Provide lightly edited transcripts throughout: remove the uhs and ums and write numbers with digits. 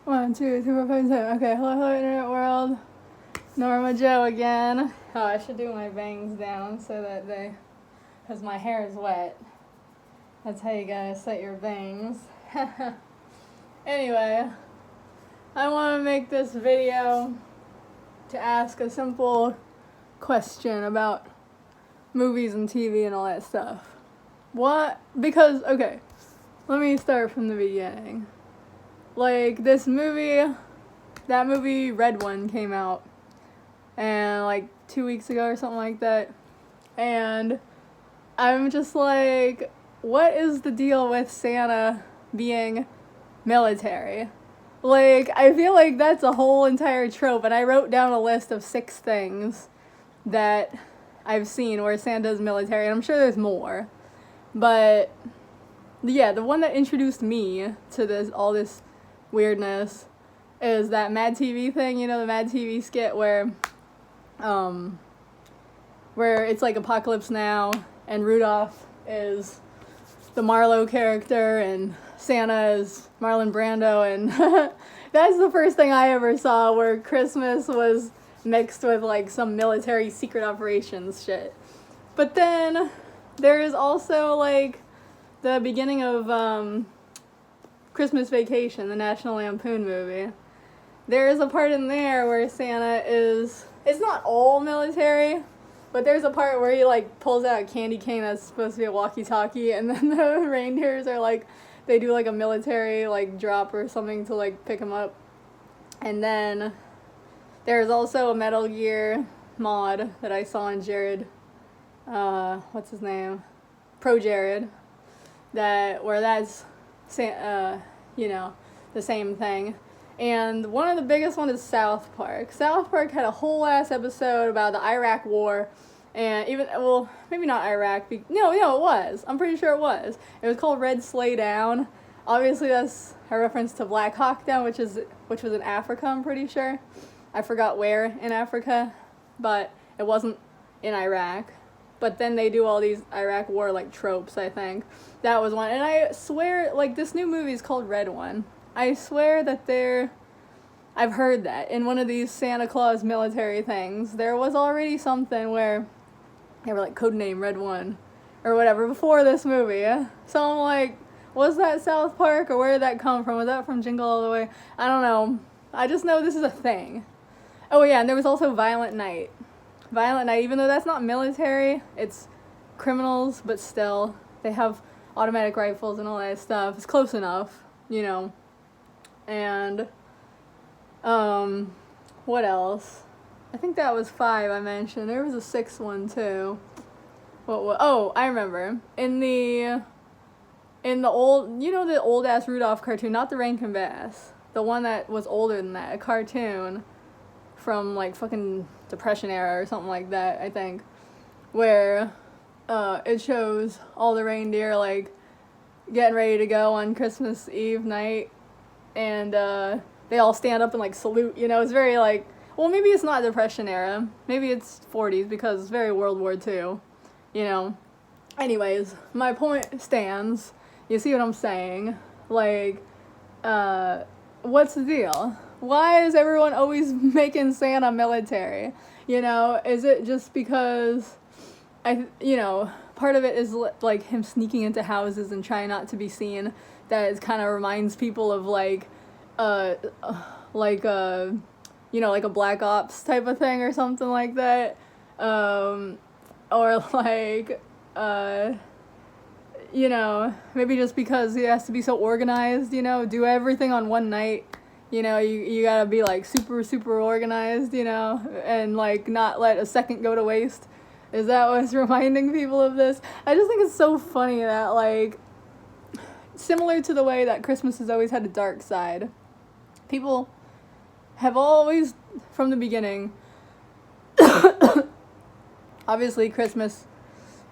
1, 2, 3, 4, 5, 6. Okay, hello, internet world. Norma Joe again. Oh, I should do my bangs down so that because my hair is wet. That's how you gotta set your bangs. Anyway, I want to make this video to ask a simple question about movies and TV and all that stuff. Because, okay, let me start from the beginning. Like, that movie Red One came out, and like 2 weeks ago or something like that, and I'm just like, what is the deal with Santa being military? Like, I feel like that's a whole entire trope, and I wrote down a list of 6 things that I've seen where Santa's military, and I'm sure there's more, but yeah, the one that introduced me to all this weirdness is that Mad TV thing, the Mad TV skit where it's like Apocalypse Now, and Rudolph is the Marlowe character, and Santa is Marlon Brando, and that's the first thing I ever saw where Christmas was mixed with like some military secret operations shit. But then there is also like the beginning of Christmas Vacation, the National Lampoon movie. There is a part in there where Santa it's not all military, but there's a part where he like pulls out a candy cane that's supposed to be a walkie-talkie, and then the reindeers are like, they do like a military like drop or something to like pick him up. And then there's also a Metal Gear mod that I saw on Jared, what's his name? Pro Jared, where that's the same thing. And one of the biggest ones is South Park. South Park had a whole ass episode about the Iraq War, and maybe not Iraq. No, it was. I'm pretty sure it was. It was called Red Sleigh Down. Obviously, that's a reference to Black Hawk Down, which was in Africa. I'm pretty sure. I forgot where in Africa, but it wasn't in Iraq. But then they do all these Iraq War like tropes, I think. That was one. And I swear, like, this new movie is called Red One. I swear that I've heard that in one of these Santa Claus military things. There was already something where they were like, codename Red One or whatever before this movie. So I'm like, was that South Park, or where did that come from? Was that from Jingle All the Way? I don't know. I just know this is a thing. Oh yeah, and there was also Violent Night. Violent Night, even though that's not military, it's criminals, but still, they have automatic rifles and all that stuff. It's close enough, And, what else? I think that was 5 I mentioned. There was a 6th one, too. Oh, I remember. In the old, the old-ass Rudolph cartoon, not the Rankin Bass, the one that was older than that, a cartoon from, like, fucking Depression era or something like that, I think, where it shows all the reindeer, like, getting ready to go on Christmas Eve night, and they all stand up and, like, salute, it's very, like, well, maybe it's not Depression era, maybe it's 40s, because it's very World War II, Anyways, my point stands, you see what I'm saying, like, what's the deal? Why is everyone always making Santa military? Is it just because part of it is like him sneaking into houses and trying not to be seen, that it kind of reminds people of like a Black Ops type of thing or something like that, or like maybe just because he has to be so organized, do everything on one night. You gotta be, like, super, super organized, and, like, not let a second go to waste. Is that what's reminding people of this? I just think it's so funny that, like, similar to the way that Christmas has always had a dark side, people have always, from the beginning, obviously Christmas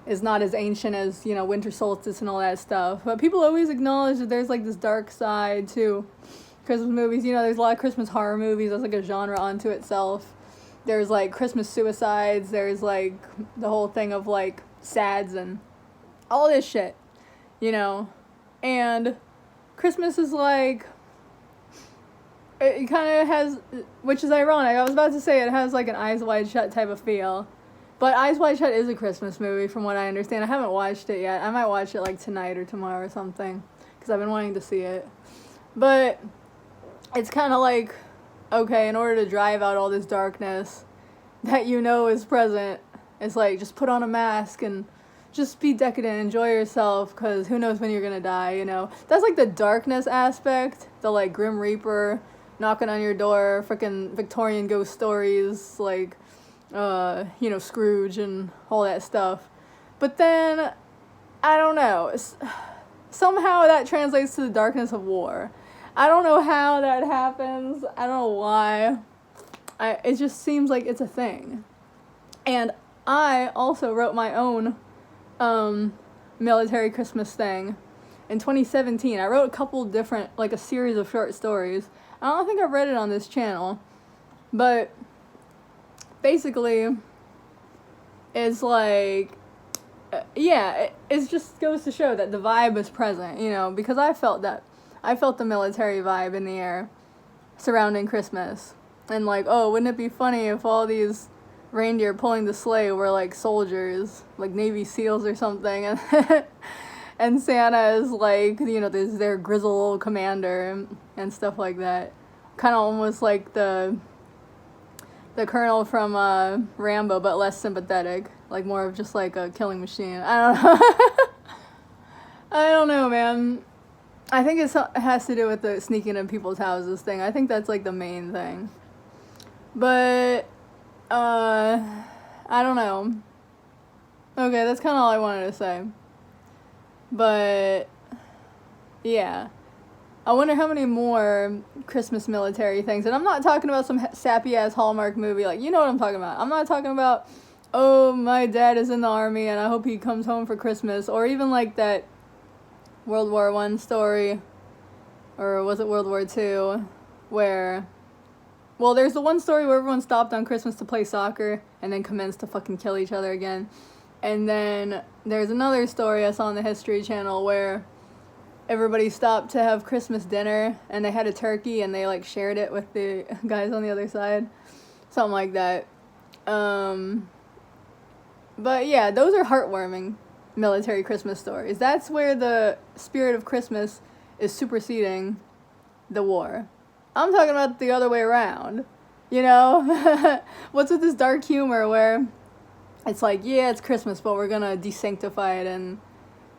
is not as ancient as, winter solstice and all that stuff, but people always acknowledge that there's, like, this dark side to Christmas movies. There's a lot of Christmas horror movies. That's like a genre unto itself. There's like Christmas suicides. There's like the whole thing of like sads and all this shit, And Christmas is like it kind of has, which is ironic. I was about to say it has like an Eyes Wide Shut type of feel. But Eyes Wide Shut is a Christmas movie from what I understand. I haven't watched it yet. I might watch it like tonight or tomorrow or something because I've been wanting to see it. But it's kind of like, okay, in order to drive out all this darkness that you know is present, it's like just put on a mask and just be decadent, enjoy yourself, because who knows when you're gonna die, you know? That's like the darkness aspect, the like Grim Reaper knocking on your door, freaking Victorian ghost stories, like, you know, Scrooge and all that stuff. But then, I don't know, somehow that translates to the darkness of war. I don't know how that happens, I don't know why. It just seems like it's a thing. And I also wrote my own military Christmas thing in 2017. I wrote a couple different, like a series of short stories. I don't think I've read it on this channel, but basically it's like, yeah, it just goes to show that the vibe is present, you know, because I felt the military vibe in the air surrounding Christmas. And like, oh, wouldn't it be funny if all these reindeer pulling the sleigh were like soldiers, like Navy SEALs or something, and and Santa is like, you know, their grizzled old commander and stuff like that. Kind of almost like the colonel from Rambo, but less sympathetic, like more of just like a killing machine. I don't know. I don't know, man. I think it has to do with the sneaking in people's houses thing. I think that's like the main thing. But I don't know. Okay, that's kind of all I wanted to say. But yeah, I wonder how many more Christmas military things. And I'm not talking about some sappy ass Hallmark movie, like, you know what I'm talking about. I'm not talking about, oh, my dad is in the army and I hope he comes home for Christmas, or even like that World War I story, or was it World War II, where, well, there's the one story where everyone stopped on Christmas to play soccer and then commenced to fucking kill each other again. And then there's another story I saw on the History Channel where everybody stopped to have Christmas dinner and they had a turkey and they like shared it with the guys on the other side. Something like that. But yeah, those are heartwarming military Christmas stories. That's where the spirit of Christmas is superseding the war. I'm talking about the other way around, you know? What's with this dark humor where it's like, yeah, it's Christmas, but we're gonna desanctify it and,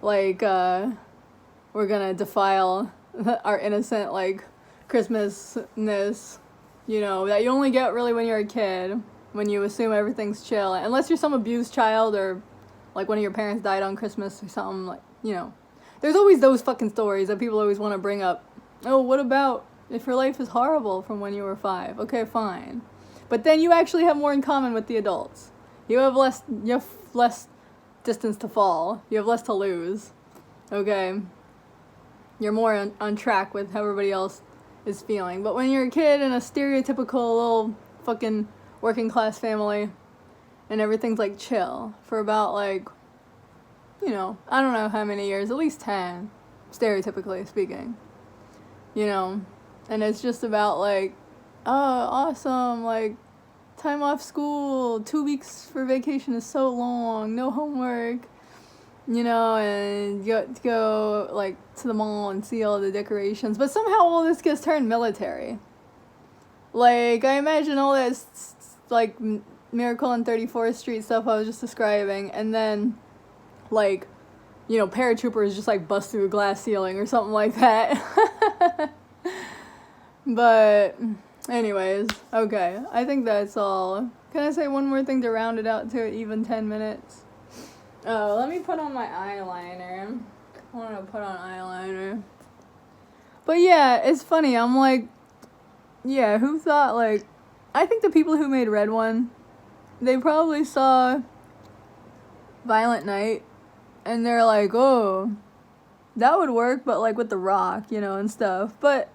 like, we're gonna defile our innocent, like, Christmasness, you know, that you only get really when you're a kid, when you assume everything's chill. Unless you're some abused child or, like, one of your parents died on Christmas or something, like, you know. There's always those fucking stories that people always want to bring up. Oh, what about if your life is horrible from when you were 5? Okay, fine. But then you actually have more in common with the adults. You have less distance to fall. You have less to lose. Okay? You're more on track with how everybody else is feeling. But when you're a kid in a stereotypical little fucking working class family and everything's like chill for about like, you know, I don't know how many years, at least 10, stereotypically speaking. You know? And it's just about like, oh, awesome, like, time off school, 2 weeks for vacation is so long, no homework, you know, and you get to go, like, to the mall and see all the decorations. But somehow all this gets turned military. Like, I imagine all this, like, Miracle on 34th Street stuff I was just describing, and then, like, you know, paratroopers just, like, bust through a glass ceiling or something like that. But anyways, okay, I think that's all. Can I say one more thing to round it out to even 10 minutes? Oh, let me put on my eyeliner. I want to put on eyeliner. But yeah, it's funny, I'm like, yeah, who thought, like, I think the people who made Red One, they probably saw Violent Night, and they're like, oh, that would work, but like with The Rock, you know, and stuff. But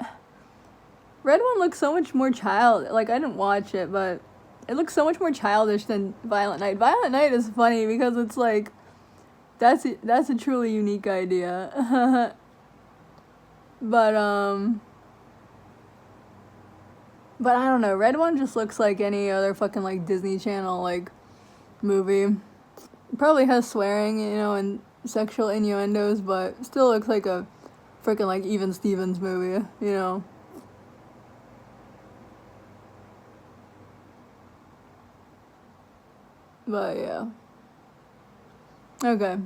Red One looks so much more like, I didn't watch it, but it looks so much more childish than Violent Night. Violent Night is funny because it's like, that's a truly unique idea. But, But I don't know, Red One just looks like any other fucking like Disney Channel like movie. Probably has swearing, you know, and sexual innuendos, but still looks like a freaking like Even Stevens movie, you know. But yeah. Okay.